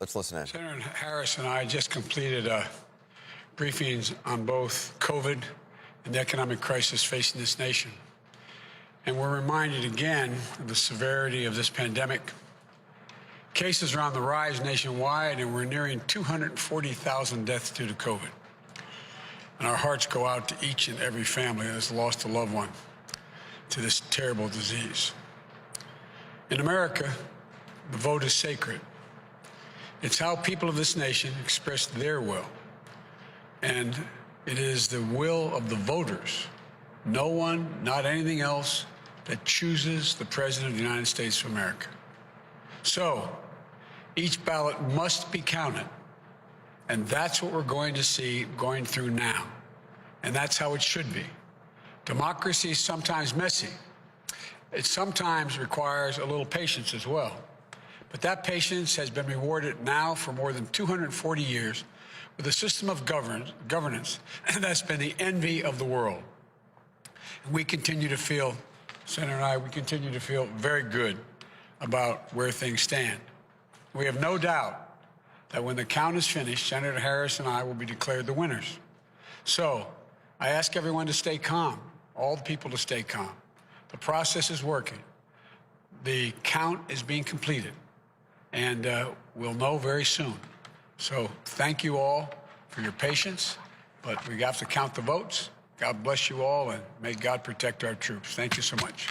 Let's listen in. Senator Harris and I just completed briefings on both COVID and the economic crisis facing this nation. And we're reminded again of the severity of this pandemic. Cases are on the rise nationwide, and we're nearing 240,000 deaths due to COVID. And our hearts go out to each and every family that has lost a loved one to this terrible disease. In America, the vote is sacred. It's how people of this nation express their will. And it is the will of the voters, no one, not anything else, that chooses the President of the United States of America. So, each ballot must be counted. And that's what we're going to see going through now. And that's how it should be. Democracy is sometimes messy. It sometimes requires a little patience as well. But that patience has been rewarded now for more than 240 years with a system of governance that's been the envy of the world. And we continue to feel, Senator and I, we continue to feel very good about where things stand. We have no doubt that when the count is finished, Senator Harris and I will be declared the winners. So I ask everyone to stay calm, all the people to stay calm. The process is working. The count is being completed, and we'll know very soon. So thank you all for your patience, but we have to count the votes. God bless you all, and may God protect our troops. Thank you so much.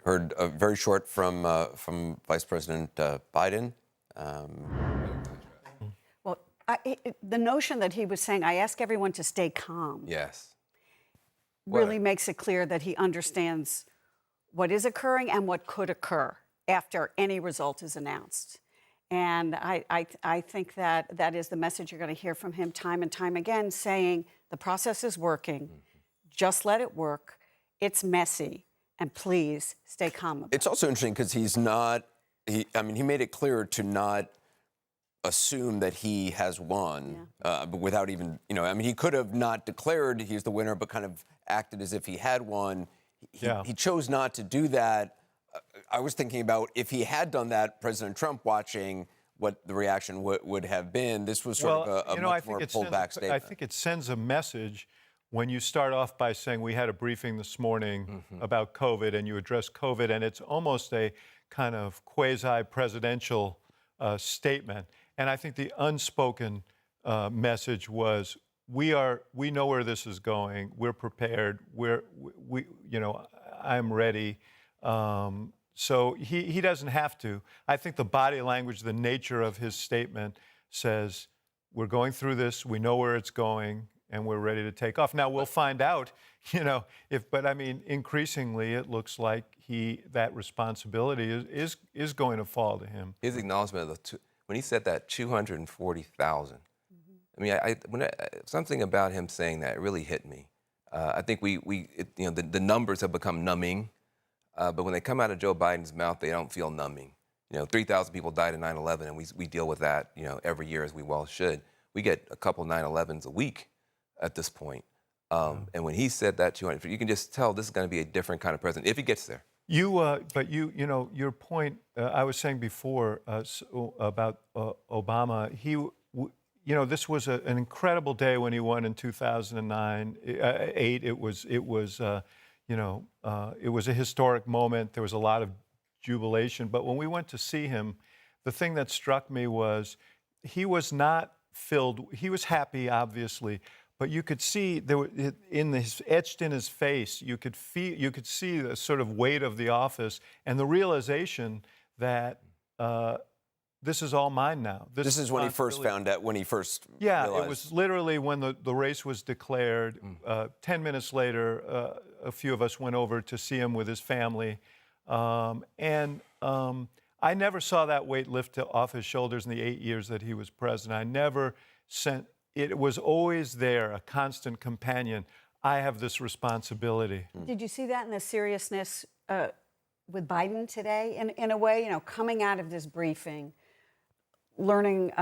Heard very short from Vice President Biden. Well, the notion that he was saying, I ask everyone to stay calm, Yes. really makes it clear that he understands what is occurring and what could occur after any result is announced. And I think that is the message you're going to hear from him time and time again, saying the process is working. Just let it work. It's messy. And please stay calm about it. It's also interesting because he made it clear to not assume that he has won, but without even, he could have not declared he's the winner, but kind of acted as if he had won. He chose not to do that. I was thinking about if he had done that, President Trump watching what the reaction would have been. This was sort of a much more pulled back statement. I think it sends a message when you start off by saying we had a briefing this morning about COVID and you address COVID, and it's almost a kind of quasi-presidential statement. And I think the unspoken message was we know where this is going. We're prepared. I'm ready. So he doesn't have to. I think the body language, the nature of his statement says we're going through this. We know where it's going, and we're ready to take off. Now we'll find out, increasingly it looks like that responsibility is going to fall to him. His acknowledgement of when he said that 240,000. Something about him saying that really hit me. I think the numbers have become numbing, but when they come out of Joe Biden's mouth, they don't feel numbing. 3,000 people died in 9/11, and we deal with that, every year as we well should. We get a couple 9/11s a week at this point. And when he said that 200, you can just tell this is going to be a different kind of president if he gets there. Your point I was saying before about Obama. This was an incredible day when he won in 2009, 8. It was a historic moment. There was a lot of jubilation. But when we went to see him, the thing that struck me was he was not filled. He was happy, obviously, but you could see etched in his face. You could see the sort of weight of the office and the realization that this is all mine now. This is when he first found out. Realized. It was literally when the race was declared. 10 minutes later, a few of us went over to see him with his family, I never saw that weight lift off his shoulders in the 8 years that he was president. It was always there, a constant companion. I have this responsibility. Did you see that in the seriousness with Biden today? In a way, coming out of this briefing, learning,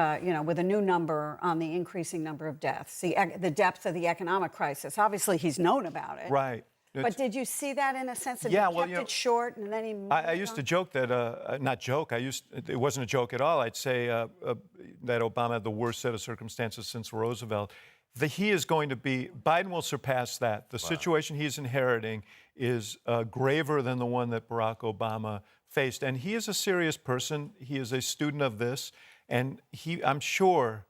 with a new number on the increasing number of deaths, the depth of the economic crisis. Obviously, he's known about it. Right. But did you see that in a sense that Yeah, he well, kept you know, it short and then he moved I used to on? joke that, not joke, it wasn't a joke at all. I'd say that Obama had the worst set of circumstances since Roosevelt. Biden will surpass that. The situation he's inheriting is graver than the one that Barack Obama faced. And he is a serious person. He is a student of this. And I'm sure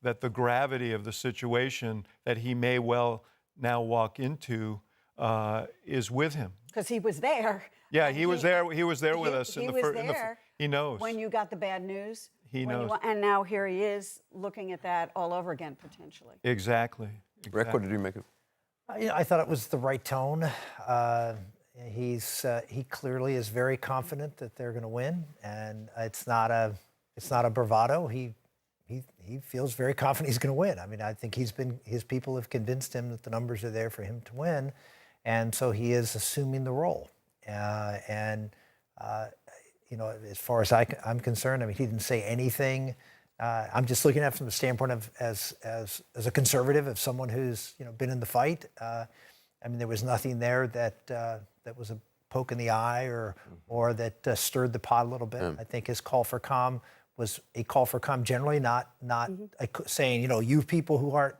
that the gravity of the situation that he may well now walk into is with him. Because he was there. Yeah, and he was there. He was there with us he in the was first. there He knows. when you got the bad news. He when knows. and now here he is looking at that all over again potentially. Exactly. Rick, what did you make of? I thought it was the right tone. He clearly is very confident that they're going to win, and it's not a bravado. He feels very confident he's going to win. I mean, I think his people have convinced him that the numbers are there for him to win, and so he is assuming the role. You know, as far as I'm concerned, I mean, he didn't say anything. I'm just looking at it from the standpoint of as a conservative, of someone who's been in the fight. I mean, there was nothing there that was a poke in the eye or that stirred the pot a little bit. I think his call for calm was a call for calm generally, not saying you people who aren't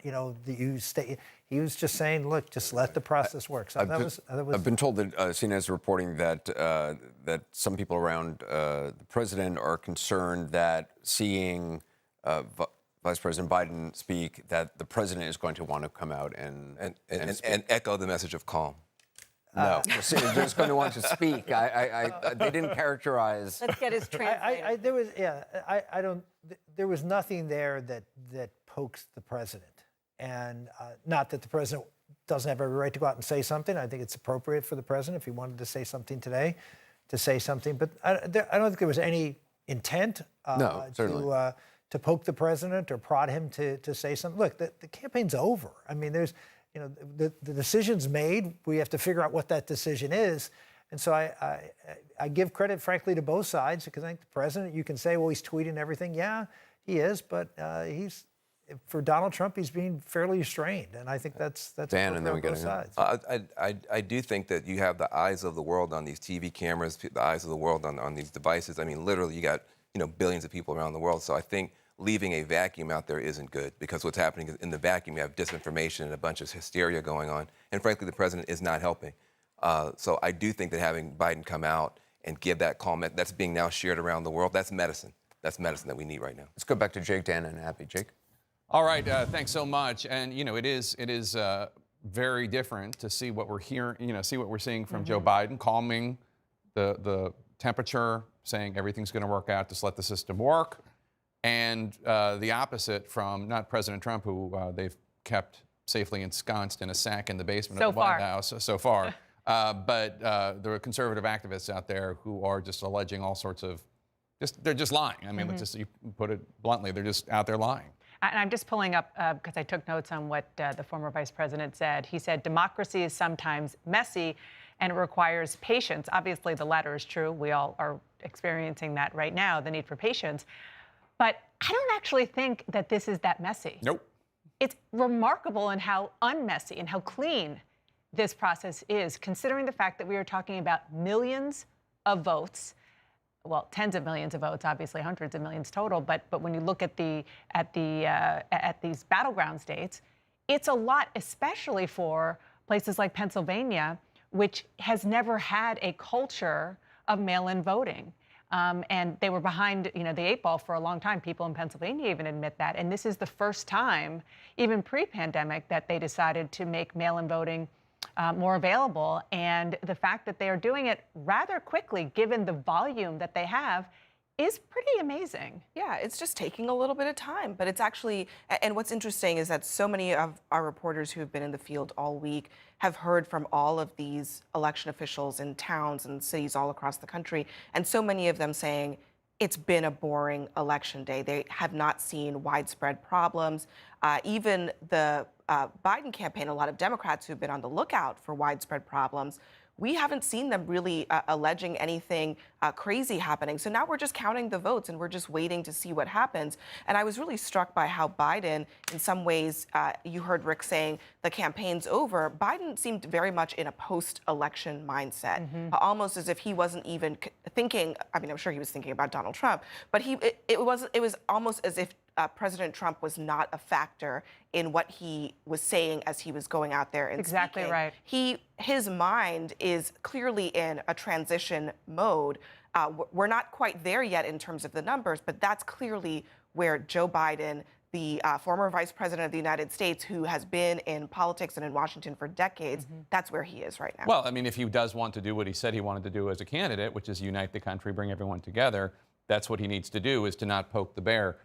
you stay. He was just saying, look, just let the process work. So I've been told that CNN is reporting that that some people around the president are concerned that seeing Vice President Biden speak, that the president is going to want to come out and echo the message of calm. No, they're just going to want to speak. They didn't characterize. Let's get his translator. There was nothing there that pokes the president. And not that the president doesn't have every right to go out and say something. I think it's appropriate for the president, if he wanted to say something today, to say something. But I don't think there was any intent to poke the president or prod him to say something. Look, the campaign's over. I mean, there's, the decision's made. We have to figure out what that decision is. And so I give credit, frankly, to both sides, because I think the president, you can say, well, he's tweeting everything. Yeah, he is. But for Donald Trump, he's being fairly restrained, and I think that's Dan, and then we both got sides. I do think that you have the eyes of the world on these TV cameras, the eyes of the world on these devices. I mean, literally, you got billions of people around the world. So I think leaving a vacuum out there isn't good, because what's happening is in the vacuum, you have disinformation and a bunch of hysteria going on, and frankly, the president is not helping. So I do think that having Biden come out and give that comment that's being now shared around the world, that's medicine. That's medicine that we need right now. Let's go back to Jake, Dan, and Abby. Jake. All right, thanks so much. And it is very different to see what we're hearing, see what we're seeing from Joe Biden, calming the temperature, saying everything's going to work out, just let the system work, and the opposite from not President Trump, who they've kept safely ensconced in a sack in the basement of the White House so far, but the conservative activists out there who are just alleging all sorts of, they're just lying. I mean, let's just you put it bluntly, they're just out there lying. And I'm just pulling up, because I took notes on what the former vice president said. He said, democracy is sometimes messy and it requires patience. Obviously, the latter is true. We all are experiencing that right now, the need for patience. But I don't actually think that this is that messy. Nope. It's remarkable in how unmessy and how clean this process is, considering the fact that we are talking about millions of votes. Well, tens of millions of votes, obviously hundreds of millions total. But when you look at these battleground states, it's a lot, especially for places like Pennsylvania, which has never had a culture of mail-in voting. And they were behind, the eight ball for a long time. People in Pennsylvania even admit that. And this is the first time, even pre-pandemic, that they decided to make mail-in voting more available. And the fact that they are doing it rather quickly, given the volume that they have, is pretty amazing. Yeah, it's just taking a little bit of time, but it's actually, and what's interesting is that so many of our reporters who have been in the field all week have heard from all of these election officials in towns and cities all across the country, and so many of them saying it's been a boring election day. They have not seen widespread problems. Even the Biden campaign, a lot of Democrats who've been on the lookout for widespread problems we haven't seen them really alleging anything crazy happening. So now we're just counting the votes and we're just waiting to see what happens. And I was really struck by how Biden, in some ways, you heard Rick saying the campaign's over. Biden seemed very much in a post-election mindset, almost as if he wasn't even thinking. I mean, I'm sure he was thinking about Donald Trump, but it was almost as if President Trump was not a factor in what he was saying as he was going out there and Exactly speaking. right. His mind is clearly in a transition mode. We're not quite there yet in terms of the numbers, but that's clearly where Joe Biden, the former vice president of the United States, who has been in politics and in Washington for decades, that's where he is right now. Well, I mean, if he does want to do what he said he wanted to do as a candidate, which is unite the country, bring everyone together, that's what he needs to do, is to not poke the bear.